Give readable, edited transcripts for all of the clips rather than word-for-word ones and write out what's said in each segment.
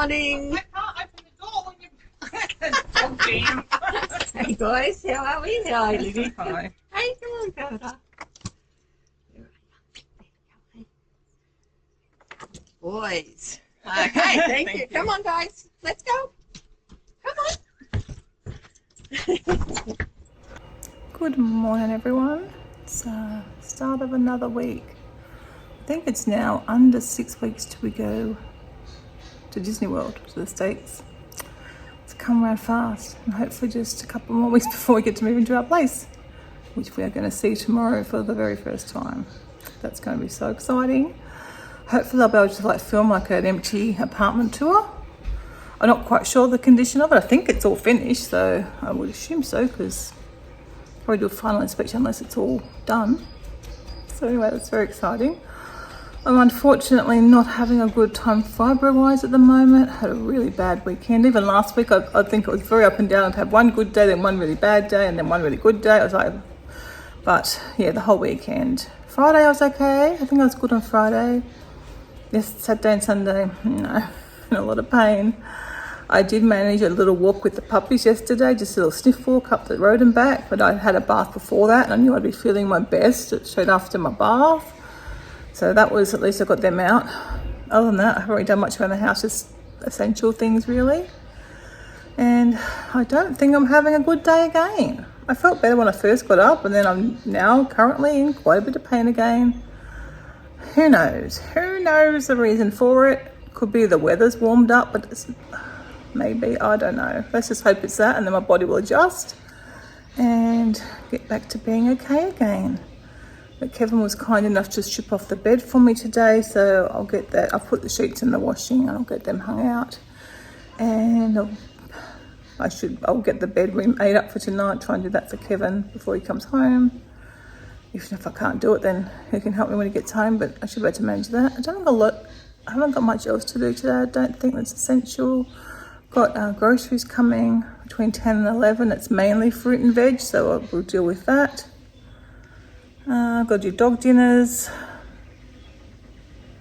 morning. I can't open the door when you're Hey guys, how are we? Hi, Libby. Hi. How you doing, Coda? Boys. Okay, thank you. Come on, guys. Let's go. Come on. Good morning, everyone. It's start of another week. I think it's now under 6 weeks till we go to Disney World, to the States. It's come around fast, and hopefully just a couple more weeks before we get to move into our place, which we are going to see tomorrow for the very first time. That's going to be so exciting. Hopefully I'll be able to film like an empty apartment tour. I'm not quite sure the condition of it. I think it's all finished, so I would assume so, because probably do a final inspection unless it's all done. So anyway, that's very exciting. I'm unfortunately not having a good time fibro-wise at the moment. Had a really bad weekend. Even last week, I think it was very up and down. I'd have one good day, then one really bad day, and then one really good day. I was like, but yeah, the whole weekend. Friday I was okay. I think I was good on Friday. Yes, Saturday and Sunday, no, in a lot of pain. I did manage a little walk with the puppies yesterday, just a little sniff walk up the road and back, but I had a bath before that and I knew I'd be feeling my best straight after my bath. So that was, at least I got them out. Other than that, I haven't really done much around the house, just essential things really. And I don't think I'm having a good day again. I felt better when I first got up, and then I'm now currently in quite a bit of pain again. Who knows? Who knows the reason for it? Could be the weather's warmed up, but it's, maybe, I don't know. Let's just hope it's that, and then my body will adjust and get back to being okay again. But Kevin was kind enough to strip off the bed for me today, so I'll get that. I'll put the sheets in the washing and I'll get them hung out. And I'll get the bed made up for tonight, try and do that for Kevin before he comes home. Even if I can't do it, then he can help me when he gets home, but I should be able to manage that. I haven't got much else to do today. I don't think that's essential. Got groceries coming between 10 and 11. It's mainly fruit and veg, so we'll deal with that. I've got to do dog dinners.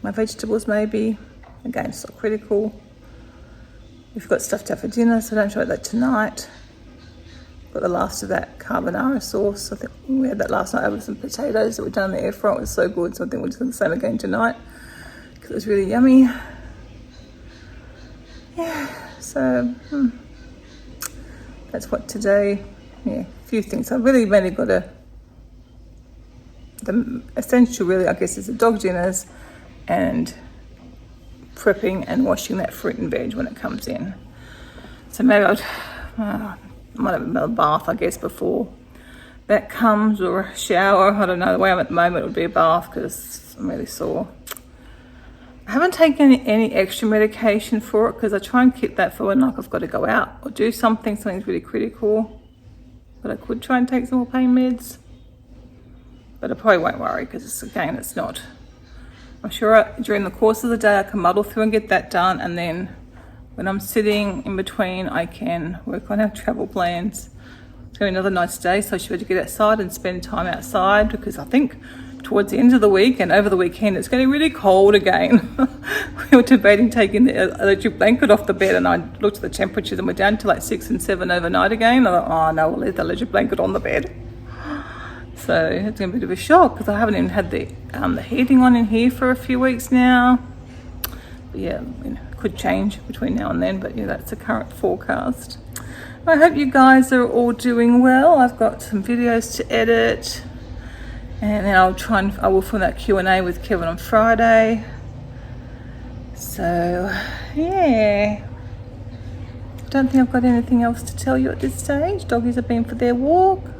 My vegetables maybe. Again, it's not critical. We've got stuff to have for dinner, so don't try that tonight. Got the last of that carbonara sauce. I think we had that last night over some potatoes that we done in the air fryer. It was so good, so I think we'll do the same again tonight because it was really yummy. Yeah, so that's what today. Yeah, a few things. I really mainly got the essential really, I guess, is the dog dinners and prepping and washing that fruit and veg when it comes in. So maybe I might have a bath, I guess, before that comes, or a shower. I don't know. The way I'm at the moment, it would be a bath because I'm really sore. I haven't taken any extra medication for it because I try and keep that for when I've got to go out or do something's really critical. But I could try and take some more pain meds. But I probably won't worry because it's not. I'm sure during the course of the day I can muddle through and get that done, and then when I'm sitting in between I can work on our travel plans. It's going to be another nice day, so I should be able to get outside and spend time outside, because I think towards the end of the week and over the weekend it's getting really cold again. We were debating taking the electric blanket off the bed, and I looked at the temperatures and we're down to like 6 and 7 overnight again. I thought, oh no, we'll leave the electric blanket on the bed. So it's going to be a bit of a shock because I haven't even had the heating on in here for a few weeks now. But yeah, it could change between now and then, but yeah, that's the current forecast. I hope you guys are all doing well. I've got some videos to edit, and then I will film that Q&A with Kevin on Friday. So yeah, I don't think I've got anything else to tell you at this stage. Doggies have been for their walk.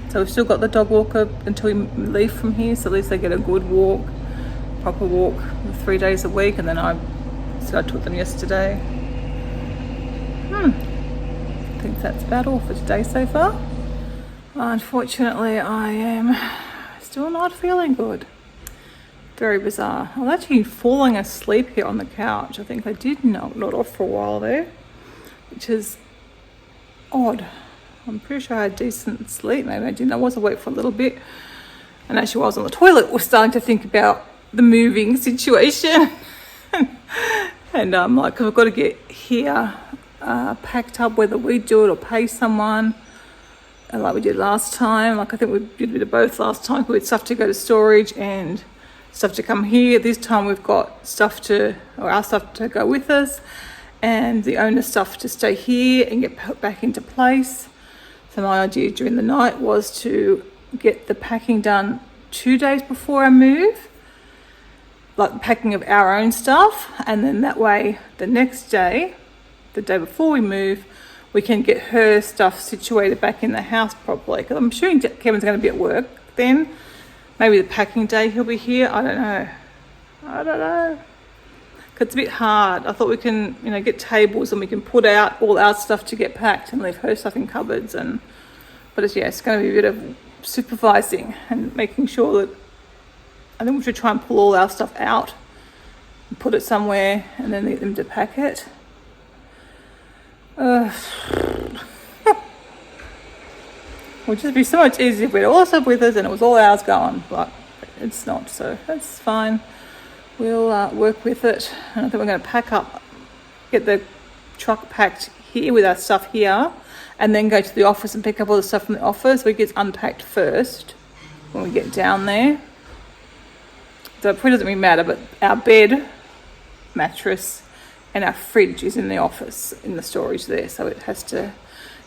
So we've still got the dog walker until we leave from here, so at least they get a good walk, proper walk 3 days a week, and then I took them yesterday. I think that's about all for today so far. Unfortunately, I am still not feeling good. Very bizarre. I'm actually falling asleep here on the couch. I think I did knock off for a while there, which is odd. I'm pretty sure I had decent sleep. Maybe I didn't. I was awake for a little bit. And actually, while I was on the toilet, was starting to think about the moving situation. And like, cause I've got to get here packed up, whether we do it or pay someone, like we did last time. Like I think we did a bit of both last time. We had stuff to go to storage and stuff to come here. This time we've got our stuff to go with us, and the owner's stuff to stay here and get put back into place. So my idea during the night was to get the packing done 2 days before I move, like the packing of our own stuff, and then that way the next day, the day before we move, we can get her stuff situated back in the house properly. Because I'm assuming Kevin's going to be at work then. Maybe the packing day he'll be here. I don't know. Cause it's a bit hard. I thought we can, get tables and we can put out all our stuff to get packed and leave her stuff in cupboards. But it's going to be a bit of supervising and making sure that I think we should try and pull all our stuff out and put it somewhere and then get them to pack it. Would just be so much easier if we had all our stuff with us and it was all ours gone, but it's not, so that's fine. We'll work with it. And I think we're going to pack up, get the truck packed here with our stuff here, and then go to the office and pick up all the stuff from the office. We get unpacked first when we get down there. So it probably doesn't really matter, but our bed, mattress, and our fridge is in the office, in the storage there. So it has to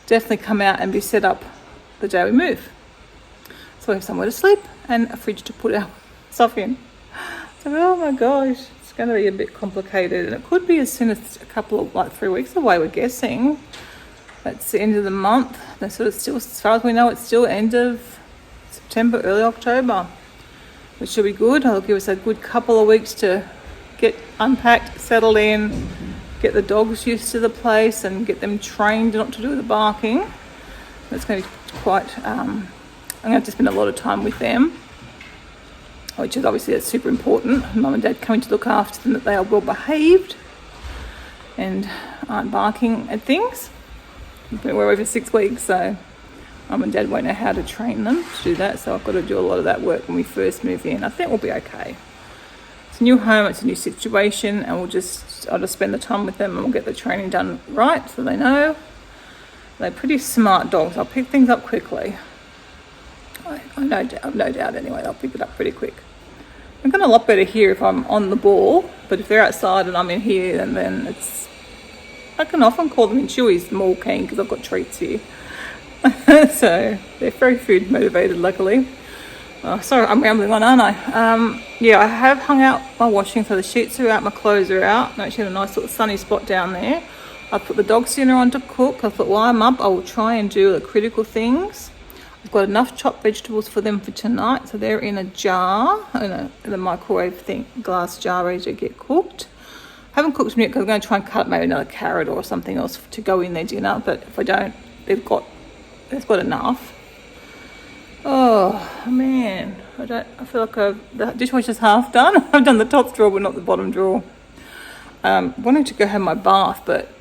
definitely come out and be set up the day we move. So we have somewhere to sleep and a fridge to put our stuff in. So, oh my gosh, it's going to be a bit complicated. And it could be as soon as a couple of, 3 weeks away, we're guessing. That's the end of the month. That's sort of still, as far as we know, it's still end of September, early October, which should be good. It'll give us a good couple of weeks to get unpacked, settled in, get the dogs used to the place and get them trained not to do the barking. It's going to be quite, I'm going to have to spend a lot of time with them, which is obviously that's super important. Mum and Dad coming to look after them, that they are well behaved and aren't barking at things. We're over 6 weeks, so Mum and Dad won't know how to train them to do that, so I've got to do a lot of that work when we first move in. I think we'll be okay. It's a new home, it's a new situation, and I'll just spend the time with them and we'll get the training done right so they know. They're pretty smart dogs. I'll pick things up quickly. I've no doubt anyway, they'll pick it up pretty quick. I'm going a lot better here if I'm on the ball, but if they're outside and I'm in here, then it's... I can often call them in Chewy's more keen because I've got treats here. So they're very food motivated, luckily. Sorry, I'm rambling on, aren't I? Yeah, I have hung out my washing, so the sheets are out, my clothes are out. I actually have a nice little sunny spot down there. I put the dog's dinner on to cook. I thought while I'm up, I will try and do the critical things. I've got enough chopped vegetables for them for tonight, so they're in a jar, in the microwave glass jar, ready to get cooked. I haven't cooked them yet because I'm going to try and cut up maybe another carrot or something else to go in their dinner, but if I don't, they've got enough. Oh man, I feel like the dishwasher's half done. I've done the top drawer but not the bottom drawer. Wanting to go have my bath, but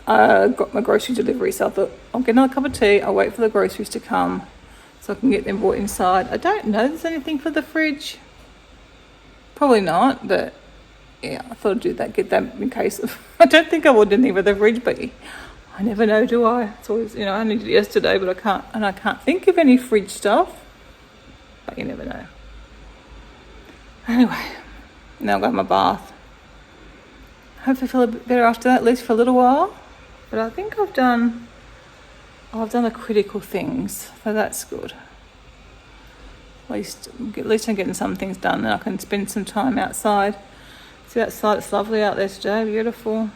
I got my grocery delivery, so I thought I'll get another cup of tea, I'll wait for the groceries to come so I can get them brought inside. I don't know if there's anything for the fridge. Probably not, but yeah, I thought I'd do that, get that in case of... I don't think I would anything for the fridge, but I never know, do I? It's always, I needed it yesterday, but I can't think of any fridge stuff, but you never know. Anyway, now I've got my bath. Hopefully feel a bit better after that, at least for a little while. But I think I've done the critical things, so that's good. At least I'm getting some things done, and I can spend some time outside. See outside, it's lovely out there today, beautiful.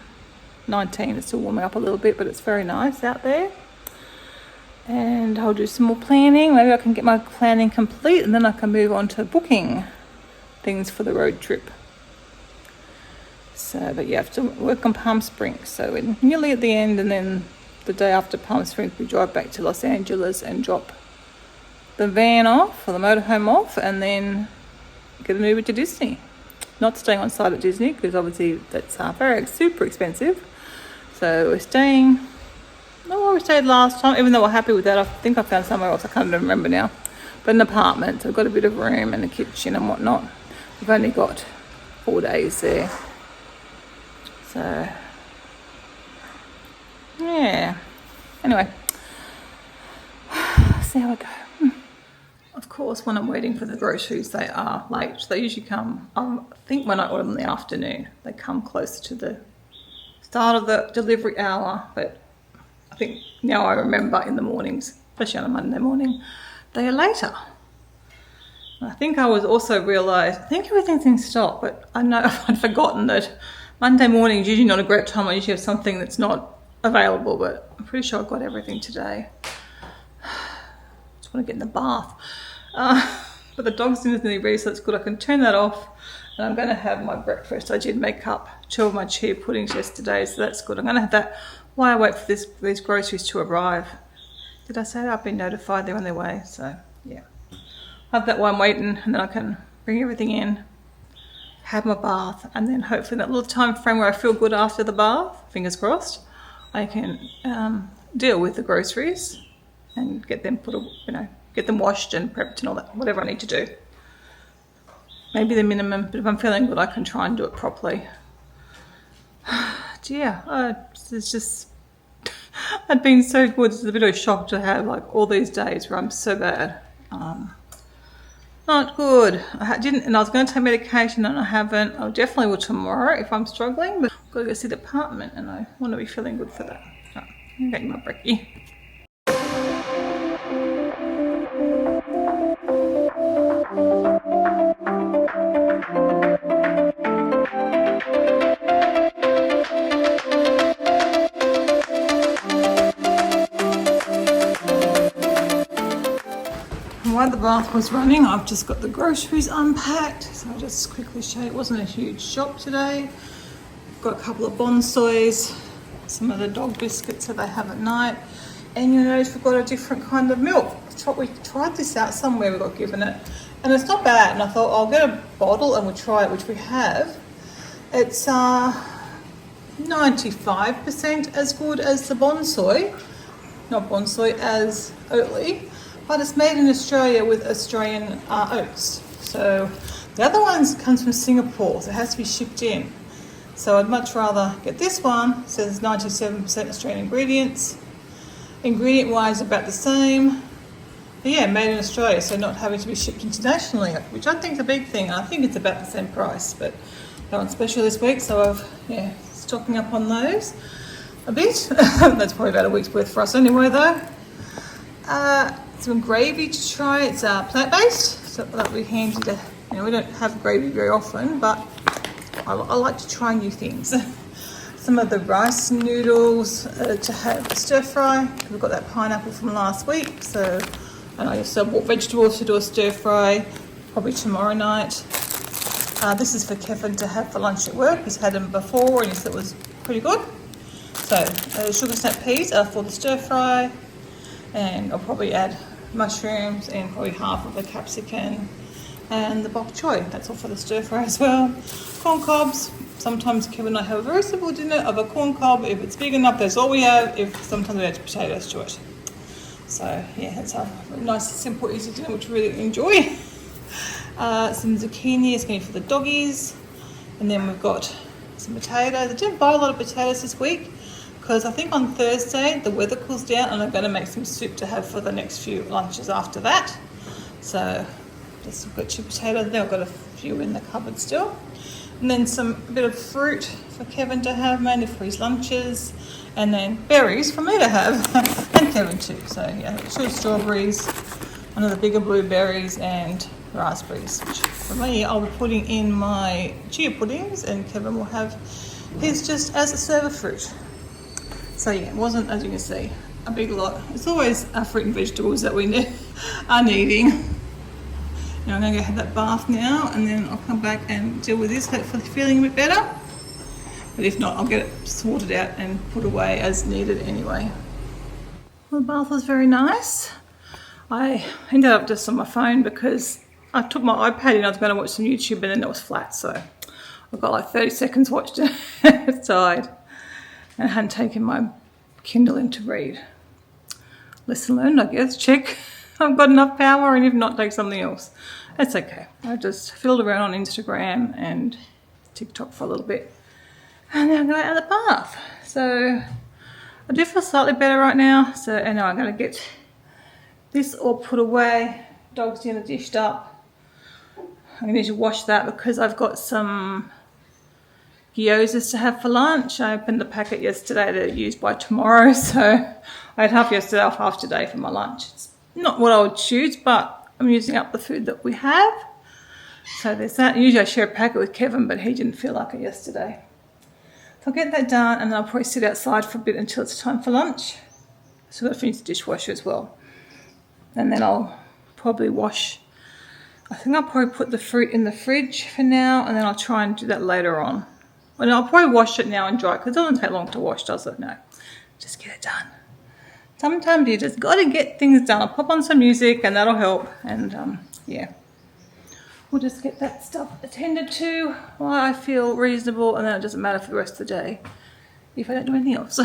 19, it's still warming up a little bit, but it's very nice out there. And I'll do some more planning. Maybe I can get my planning complete, and then I can move on to booking things for the road trip. So, but yeah, I have to work on Palm Springs. So we're nearly at the end, and then the day after Palm Springs, we drive back to Los Angeles and drop the van off, or the motorhome off, and then get an Uber to Disney. Not staying on site at Disney, because obviously that's super expensive. So we're staying, not where we stayed last time, even though we're happy with that. I think I found somewhere else, I can't even remember now. But an apartment, so we've got a bit of room and a kitchen and whatnot. We've only got 4 days there. So yeah, anyway, see how I go. Of course, when I'm waiting for the groceries, they are late. They usually come, I think when I order them in the afternoon, they come closer to the start of the delivery hour, but I think now I remember in the mornings, especially on a Monday morning, they are later. I think I was also realised, I think everything's stopped, but I know I'd forgotten that Monday morning is usually not a great time. I usually have something that's not available, but I'm pretty sure I got everything today. Just want to get in the bath. But the dog's dinner's nearly ready, so that's good. I can turn that off, and I'm going to have my breakfast. I did make up 2 of my chia puddings yesterday, so that's good. I'm going to have that while I wait for these groceries to arrive. Did I say that? I've been notified they're on their way, so yeah. Have that while I'm waiting, and then I can bring everything in, have my bath, and then hopefully that little time frame where I feel good after the bath, fingers crossed, I can deal with the groceries and get them get them washed and prepped and all that, whatever I need to do. Maybe the minimum, but if I'm feeling good, I can try and do it properly. Yeah, it's just, I'd been so good. It's a bit of a shock to have like all these days where I'm so bad. Not good. And I was going to take medication and I haven't. I definitely will tomorrow if I'm struggling, but I've got to go see the department and I want to be feeling good for that. So, I'm getting my brekkie. While the bath was running, I've just got the groceries unpacked, so I'll just quickly show you. It wasn't a huge shop today. Got a couple of bonsois, some of the dog biscuits that they have at night, and you'll notice we've got a different kind of milk. We tried this out somewhere, we got given it, and it's not bad, and I thought I'll get a bottle and we'll try it, which we have. It's 95% as good as the bonsoi, not bonsoi, as Oatly. But it's made in Australia with Australian oats. So the other one comes from Singapore, so it has to be shipped in. So I'd much rather get this one. It says 97% Australian ingredients. Ingredient-wise, about the same. But yeah, made in Australia, so not having to be shipped internationally, which I think is a big thing. I think it's about the same price, but they're on special this week, so I've stocking up on those a bit. That's probably about a week's worth for us anyway, though. Some gravy to try. It's plant-based, so that'll be handy to, we don't have gravy very often, but I like to try new things. Some of the rice noodles to have a stir fry. We've got that pineapple from last week, so I also bought vegetables to do a stir fry, probably tomorrow night. This is for Kevin to have for lunch at work. He's had them before and he said it was pretty good. So sugar snap peas are for the stir fry. And I'll probably add mushrooms and probably half of a capsicum and the bok choy. That's all for the stir fry as well. Corn cobs. Sometimes Kevin and I have a very simple dinner of a corn cob. If it's big enough, that's all we have. Sometimes we add potatoes to it. So yeah, it's a nice, simple, easy dinner, which we really enjoy. Some zucchini is going to be for the doggies. And then we've got some potatoes. I didn't buy a lot of potatoes this week, because I think on Thursday the weather cools down and I'm going to make some soup to have for the next few lunches after that. So just got 2 potatoes there. I've got a few in the cupboard still. And then a bit of fruit for Kevin to have, mainly for his lunches. And then berries for me to have, and Kevin too. So yeah, 2 strawberries, one of the bigger blueberries, and raspberries, which for me I'll be putting in my chia puddings, and Kevin will have his just as a serve of fruit. So yeah, it wasn't, as you can see, a big lot. It's always our fruit and vegetables that we are needing. Now I'm going to go have that bath now, and then I'll come back and deal with this, hopefully feeling a bit better. But if not, I'll get it sorted out and put away as needed anyway. Well, the bath was very nice. I ended up just on my phone because I took my iPad and I was going to watch some YouTube, and then it was flat, so I've got like 30 seconds watched it. It died. And I hadn't taken my Kindle in to read. Lesson learned, I guess. Check I've got enough power, and if not, take something else. That's okay. I just fiddled around on Instagram and TikTok for a little bit. And now I'm going out of the bath. So I do feel slightly better right now. So and now I'm going to get this all put away. Dog's dinner dished up. I'm going to need to wash that because I've got some gyozas to have for lunch. I opened the packet yesterday to use by tomorrow. So I had half yesterday off, half today for my lunch. It's not what I would choose, but I'm using up the food that we have. So there's that. Usually I share a packet with Kevin, but he didn't feel like it yesterday. So I'll get that done and then I'll probably sit outside for a bit until it's time for lunch. So I've got to finish the dishwasher as well. And then I'll probably wash. I think I'll probably put the fruit in the fridge for now and then I'll try and do that later on. And I'll probably wash it now and dry it because it doesn't take long to wash, does it? No, just get it done. Sometimes you just got to get things done. I'll pop on some music and that'll help. And yeah, we'll just get that stuff attended to while I feel reasonable and then it doesn't matter for the rest of the day if I don't do anything else.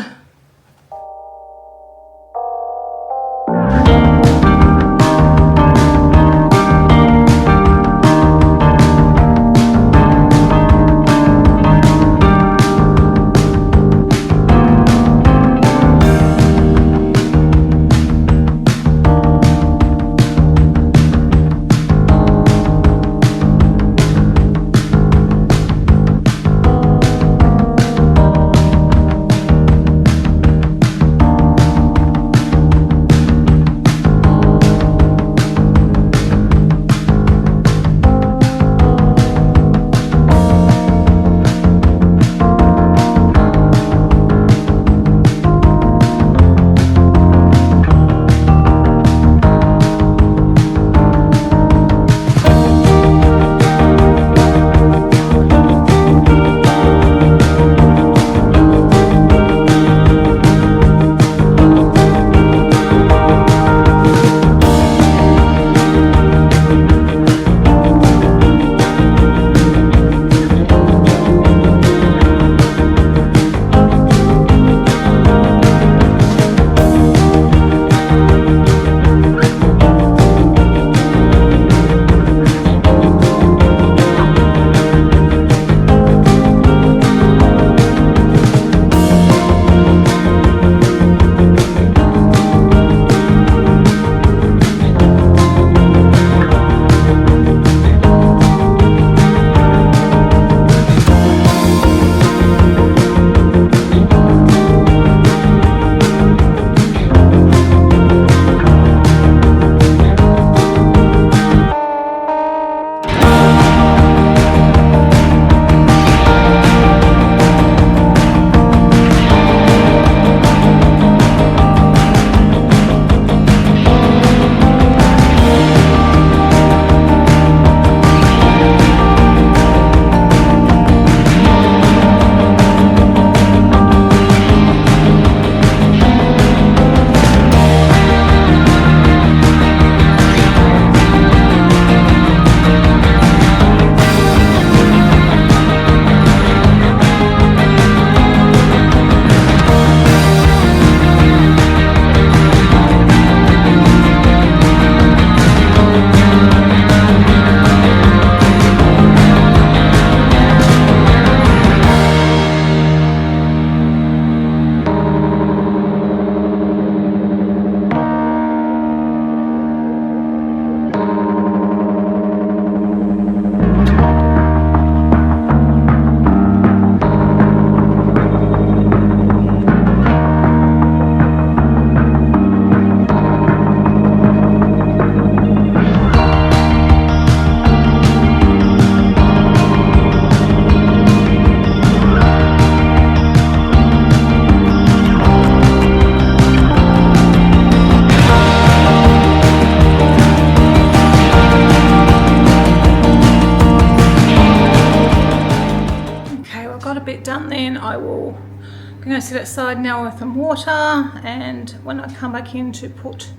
I'm going to sit outside now with some water, and when I come back in to put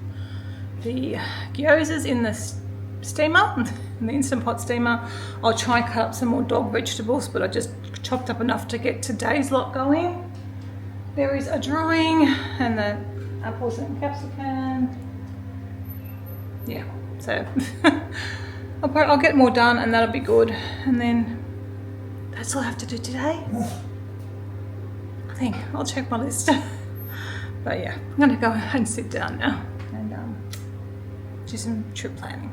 the gyozas in the steamer, in the Instant Pot steamer, I'll try and cut up some more dog vegetables, but I just chopped up enough to get today's lot going. Berries are drying, and the apples and capsicum. Yeah, so I'll get more done and that'll be good. And then that's all I have to do today. nothing. I'll check my list. But yeah, I'm gonna go and sit down now and do some trip planning.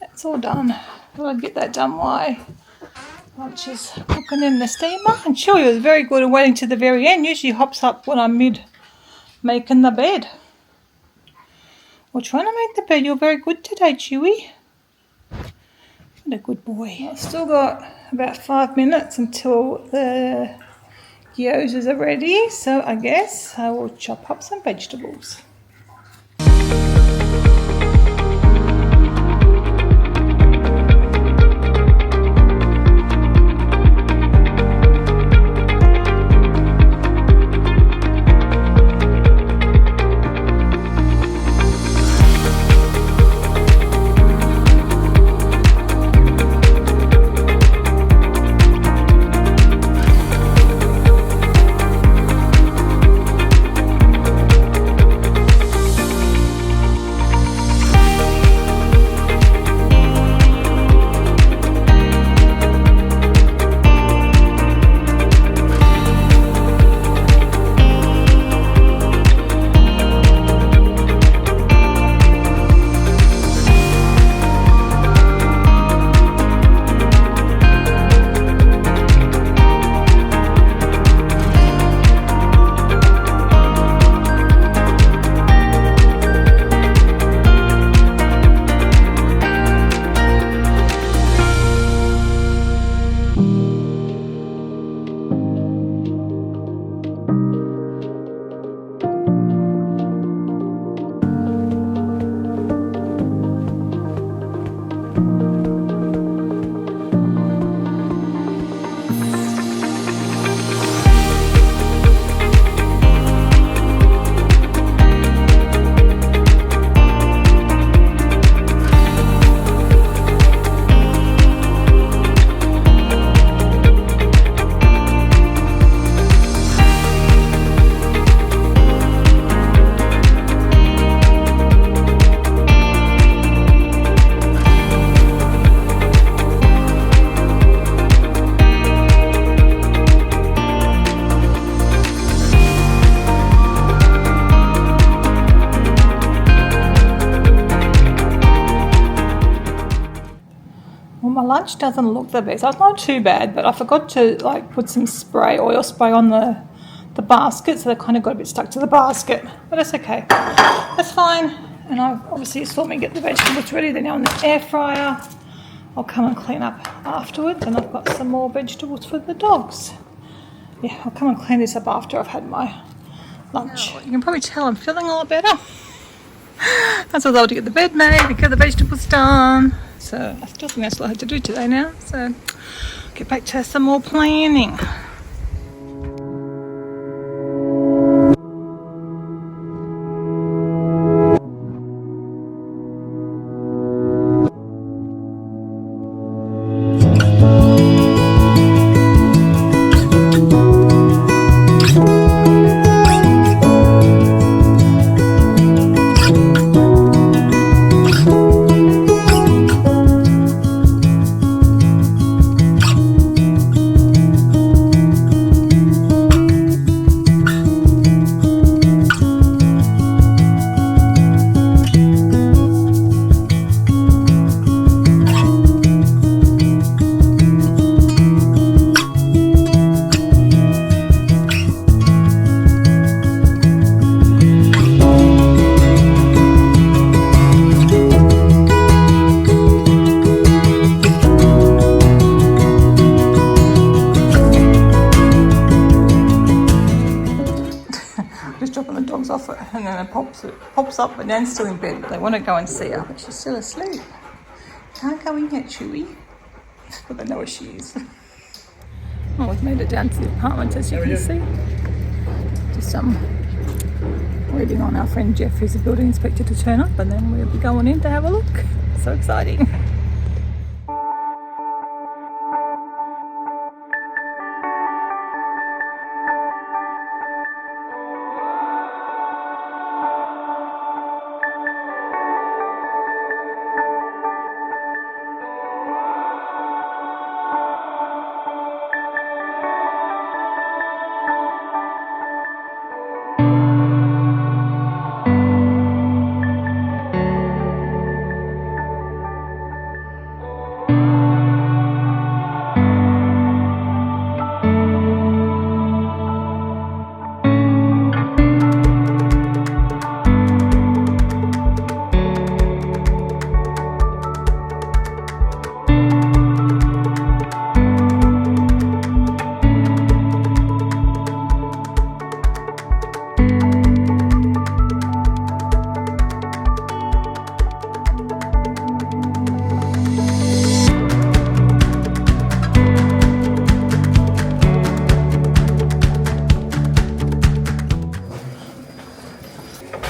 It's all done. Thought I'd get that done while lunch is cooking in the steamer. And Chewy was very good at waiting to the very end. Usually hops up when I'm mid making the bed. Or trying to make the bed. You're very good today, Chewy. What a good boy. I've still got about 5 minutes until the gyozas are ready. So I guess I will chop up some vegetables. My lunch doesn't look the best. That's not too bad, but I forgot to put some oil spray on the basket, so they kind of got a bit stuck to the basket. But that's okay. That's fine. And I've obviously saw me get the vegetables ready. They're now in the air fryer. I'll come and clean up afterwards, and I've got some more vegetables for the dogs. Yeah, I'll come and clean this up after I've had my lunch. You can probably tell I'm feeling a lot better. I was able to get the bed made, get the vegetables done. So I still think that's what I have to do today now. So get back to some more planning. So it pops up, but Nan's still in bed. But they want to go and see her, but she's still asleep. Can't go in yet, Chewy. But they know where she is. Oh, we've made it down to the apartment, as you can see. Just waiting on our friend Jeff, who's a building inspector, to turn up, and then we'll be going in to have a look. So exciting.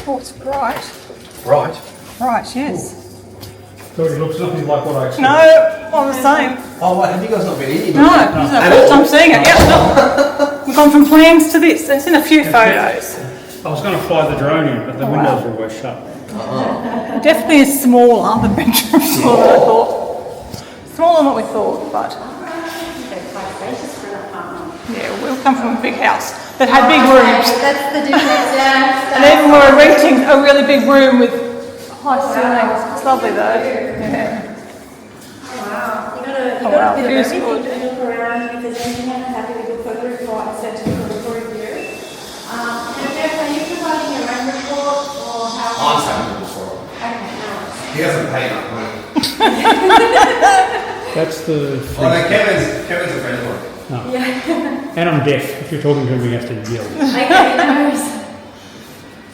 Oh, it's bright. Right. Right, yes. So it looks nothing like what I expected. No, all the same. Oh, wait, have you guys not been eating? No, this is our first time seeing it. Yep, look. We've gone from plans to this. It's in a few photos. I was going to fly the drone in, but the windows were always shut. Definitely is smaller, the bedroom smaller than I thought. Smaller than what we thought, but yeah, we've come from a big house that had big rooms. That's the difference, yeah. And even we were renting a really big room with high ceilings. It's lovely though. Yeah. Wow. You got a Wow, bit of feels everything good. to look around. If there's anything I'm happy with your photo report, I sent to the review. And Jeff, are you providing your own report or how? I'm sending it before. Okay, nice. He hasn't paid enough money. That's the thing. Well, then Kevin's a friend of mine. No. Yeah. And I'm deaf. If you're talking to him, you have to yell. Okay, no worries.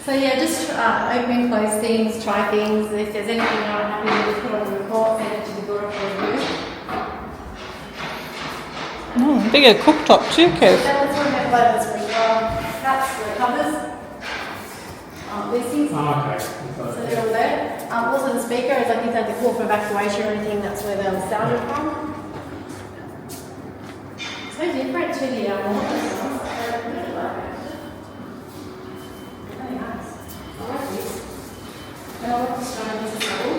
So yeah, just open and close things, try things. If there's anything you're not happy with, put on the report, send it to the bureau for review. Oh, bigger cooktop too, Kev. That's what we have labels for as well. That's the covers. These things. Oh, okay. So they're all there. Also the speaker is like if they had to call for evacuation or anything, that's where they'll sound it from. So different to the modern ones. I really like it. Very nice. I like this. And I like the stone as well.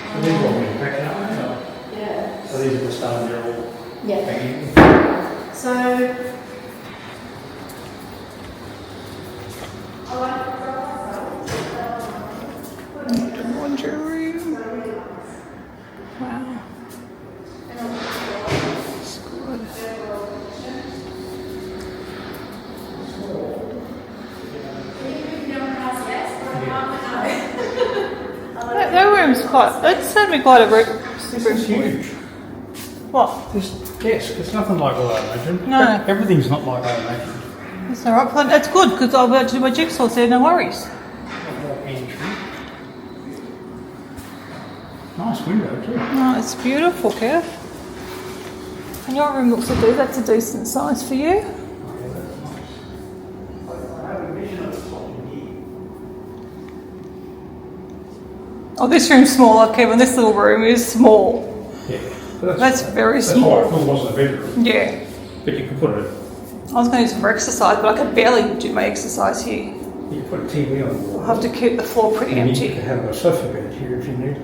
So these are what we're packing up now. Yeah. So these are the stones they're all Yeah. hanging. So I like the Laundry room. Wow. It's good. That room's quite, that's certainly quite a room. This is huge. What? This desk, it's nothing like what I imagined. No. Everything's not like I imagined. It's alright, but that's good because I'll be able to do my jigsaw there, no worries. Nice window too. Oh, it's beautiful, Kev. And your room looks like that's a decent size for you. Oh, this room's smaller, Kevin. This little room is small. Yeah. That's very That's small. why I thought it wasn't a bedroom. Yeah. But you could put it. I was going to use it for exercise, but I could barely do my exercise here. You could put a TV on the wall. I'll have to keep the floor pretty And you empty. could have a sofa bed here if you need it.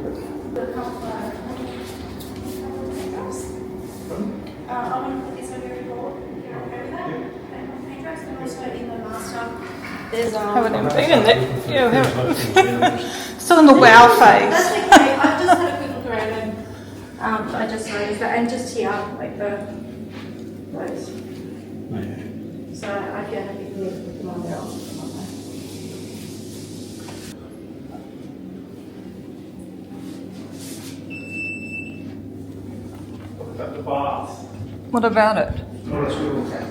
I want to put this on your report. You're okay with that? Okay. And also in the master, there's Haven't even been in there. Yeah, we haven't. Yeah, Still in the wow That's phase. okay. I just had a quick look around and I just noticed that, and just here, like the those. So I feel happy to put them on there. I'll put them on there. But the bath. What about it? Not a swivel cap.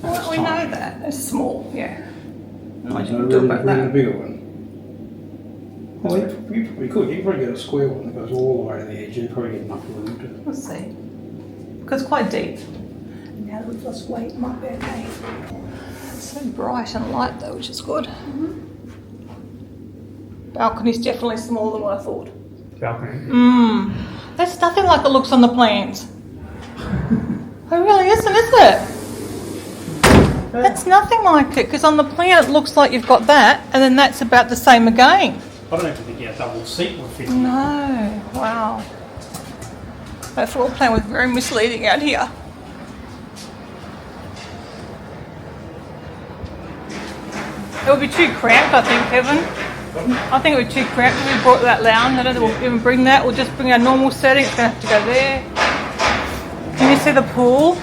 Well, we know that. It's small, yeah. Not So sure really, about really that. bigger one. Well, you probably could. You could probably get a square one that goes all the way to the edge. You'd probably get enough room to. We'll see. Because it's quite deep. Now that we've lost weight, it might be okay. It's so bright and light though, which is good. Balcony's definitely smaller than what I thought. Balcony. That's nothing like it looks on the plans. It really isn't, is it? That's nothing like it, because on the plan it looks like you've got that, and then that's about the same again. I don't even think a double seat would fit. In. No, wow. That floor plan was very misleading out here. It would be too cramped, I think, Kevin. I think it would be too cramped if we brought that lounge. I don't think we'll even bring that. We'll just bring our normal setting. It's going to have to go there. Can you see the pool?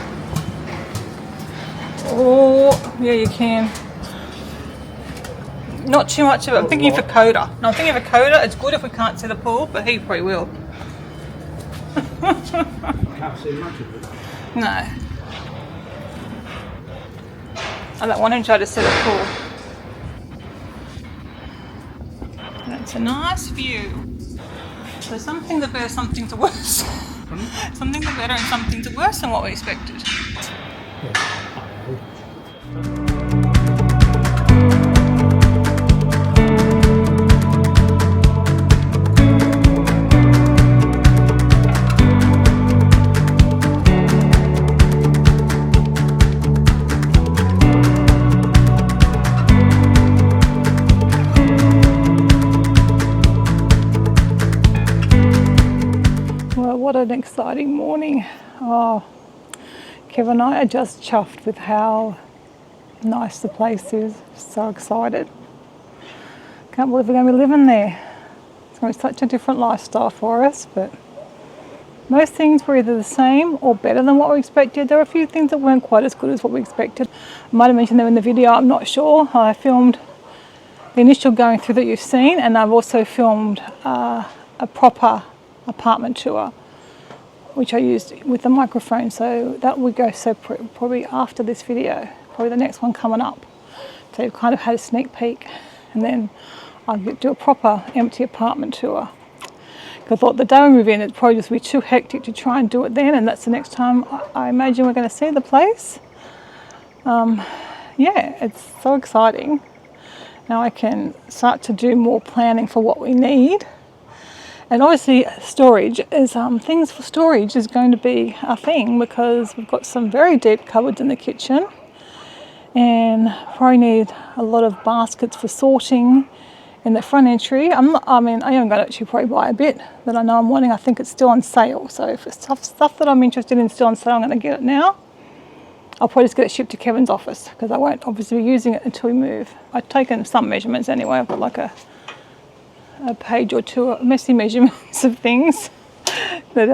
Oh, yeah, you can. Not too much of it. I'm thinking for Coda. No, I'm thinking for Coda. It's good if we can't see the pool, but he probably will. I can't see much of it. No. I don't want him to try to see the pool. That's a nice view. So some things are better, some things are worse. Some things are better and some things are worse than what we expected. Well, what an exciting morning. Oh, Kevin and I are just chuffed with how nice the place is. So excited. Can't believe we're going to be living there. It's going to be such a different lifestyle for us, but most things were either the same or better than what we expected. There were a few things that weren't quite as good as what we expected. I might have mentioned them in the video, I'm not sure. I filmed the initial going through that you've seen, and I've also filmed a proper apartment tour, which I used with the microphone, so that would go separate probably after this video, probably the next one coming up. So you've kind of had a sneak peek, and then I'll do a proper empty apartment tour. Because I thought the day we move in, it'd probably just be too hectic to try and do it then, and that's the next time I imagine we're going to see the place. Yeah, it's so exciting. Now I can start to do more planning for what we need. And obviously storage is, things for storage is going to be a thing, because we've got some very deep cupboards in the kitchen, and probably need a lot of baskets for sorting in the front entry. I am going to actually probably buy a bit that I know I'm wanting. I think it's still on sale, so if it's stuff that I'm interested in still on sale, I'm going to get it now. I'll probably just get it shipped to Kevin's office, because I won't obviously be using it until we move. I've taken some measurements anyway. I've got like a page or two of messy measurements of things that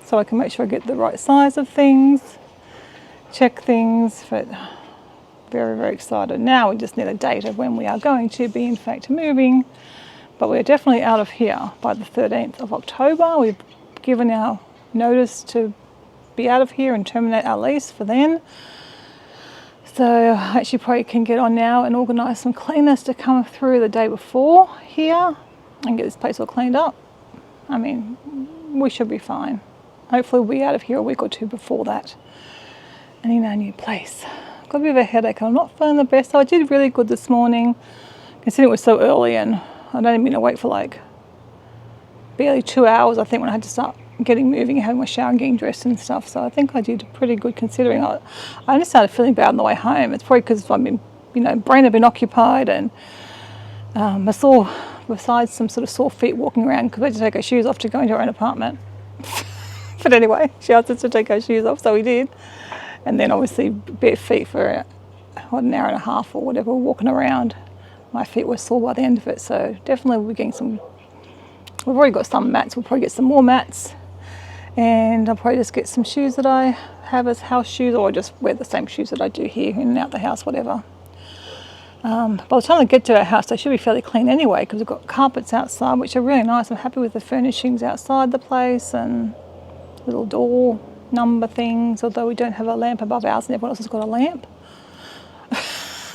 so I can make sure I get the right size of things, check things. But very, very excited. Now we just need a date of when we are going to be in fact moving, but we're definitely out of here by the 13th of October. We've given our notice to be out of here and terminate our lease for then. So I actually probably can get on now and organise some cleaners to come through the day before here and get this place all cleaned up. I mean, we should be fine. Hopefully we'll be out of here a week or two before that and in our new place. I've got a bit of a headache. I'm not feeling the best. So I did really good this morning, considering it was so early, and I'd only been awake for like barely 2 hours, I think, when I had to start getting moving and having my shower and getting dressed and stuff. So I think I did pretty good, considering I only started feeling bad on the way home. It's probably because I've been, brain had been occupied, and I saw, besides some sort of sore feet walking around, because we had to take our shoes off to go into our own apartment. But anyway, she asked us to take our shoes off, so we did. And then obviously bare feet for an hour and a half or whatever, walking around. My feet were sore by the end of it, so definitely we'll be getting some. We've already got some mats, we'll probably get some more mats. And I'll probably just get some shoes that I have as house shoes, or just wear the same shoes that I do here, in and out the house, whatever. By the time I get to our house, they should be fairly clean anyway, because we've got carpets outside, which are really nice. I'm happy with the furnishings outside the place, and little door number things, although we don't have a lamp above ours and everyone else has got a lamp.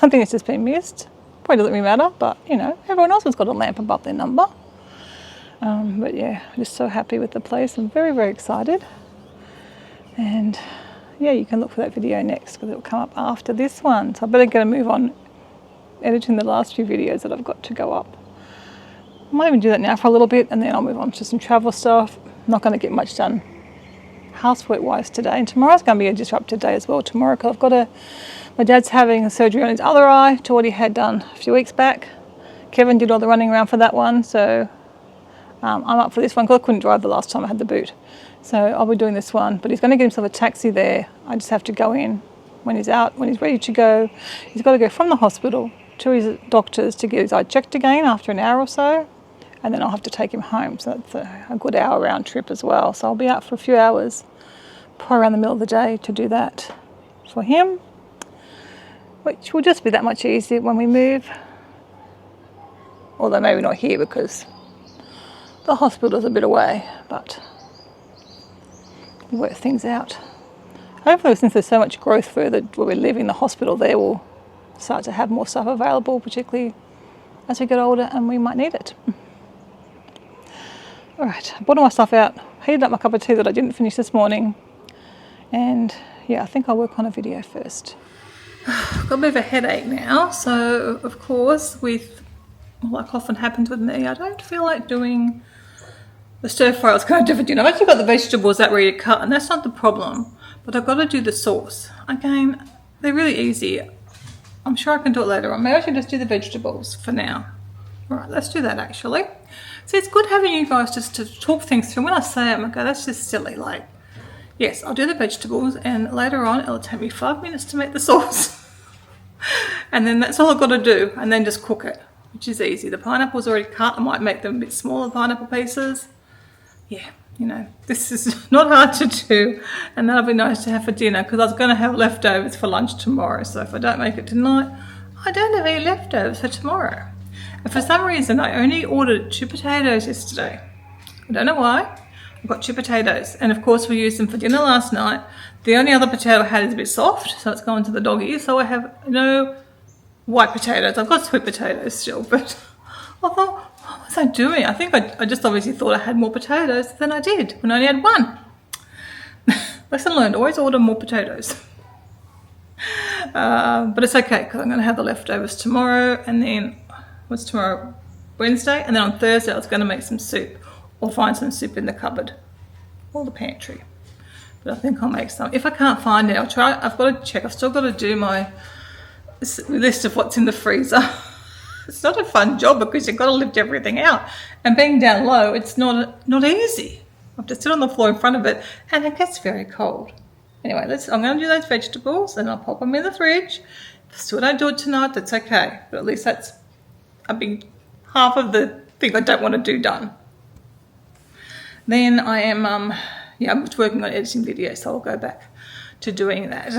I think it's just been missed. Probably doesn't really matter, but you know, everyone else has got a lamp above their number. But yeah, I'm just so happy with the place. I'm very, very excited. And yeah, you can look for that video next because it'll come up after this one. So I better get a move on editing the last few videos that I've got to go up. I might even do that now for a little bit and then I'll move on to some travel stuff. I'm not going to get much done housework wise today. And tomorrow's going to be a disrupted day as well tomorrow because I've got my dad's having a surgery on his other eye to what he had done a few weeks back. Kevin did all the running around for that one, so I'm up for this one because I couldn't drive the last time I had the boot. So I'll be doing this one, but he's going to get himself a taxi there. I just have to go in when he's out, when he's ready to go. He's got to go from the hospital to his doctor's to get his eye checked again after an hour or so, and then I'll have to take him home. So that's a good hour round trip as well. So I'll be out for a few hours, probably around the middle of the day to do that for him, which will just be that much easier when we move. Although maybe not here because the hospital's a bit away, but we'll work things out. Hopefully, since there's so much growth further where we're leaving the hospital there, we'll start to have more stuff available, particularly as we get older and we might need it. All right, I brought all my stuff out, heated up my cup of tea that I didn't finish this morning, and yeah, I think I'll work on a video first. I've got a bit of a headache now, so of course, like often happens with me, I don't feel like doing the stir fry. It's kind of different, you know. I've actually got the vegetables that ready to cut, and that's not the problem. But I've got to do the sauce. Again, they're really easy. I'm sure I can do it later on. Maybe I should just do the vegetables for now. All right, let's do that actually. So it's good having you guys just to talk things through. When I say it, I'm like, oh, that's just silly. Like, yes, I'll do the vegetables, and later on, it'll take me 5 minutes to make the sauce. And then that's all I've got to do, and then just cook it, which is easy. The pineapple's already cut. I might make them a bit smaller pineapple pieces. Yeah, you know, this is not hard to do, and that'll be nice to have for dinner because I was going to have leftovers for lunch tomorrow. So if I don't make it tonight, I don't have any leftovers for tomorrow. And for some reason, I only ordered 2 potatoes yesterday. I don't know why. I've got 2 potatoes, and of course we used them for dinner last night. The only other potato I had is a bit soft, so it's going to the doggies. So I have no white potatoes. I've got sweet potatoes still, but I thought, what was I doing? I think I just obviously thought I had more potatoes than I did when I only had 1. Lesson learned, always order more potatoes. But it's okay because I'm going to have the leftovers tomorrow, and then, what's tomorrow? Wednesday, and then on Thursday I was going to make some soup or find some soup in the cupboard or the pantry. But I think I'll make some. If I can't find it, I'll try. I've got to check. I've still got to do my list of what's in the freezer. It's not a fun job because you've got to lift everything out, and being down low, it's not easy. I have to sit on the floor in front of it, and it gets very cold. Anyway, I'm going to do those vegetables, and I'll pop them in the fridge. If I still don't do it tonight, that's okay. But at least that's a big half of the thing I don't want to do done. Then I am, I'm just working on editing videos, so I'll go back to doing that.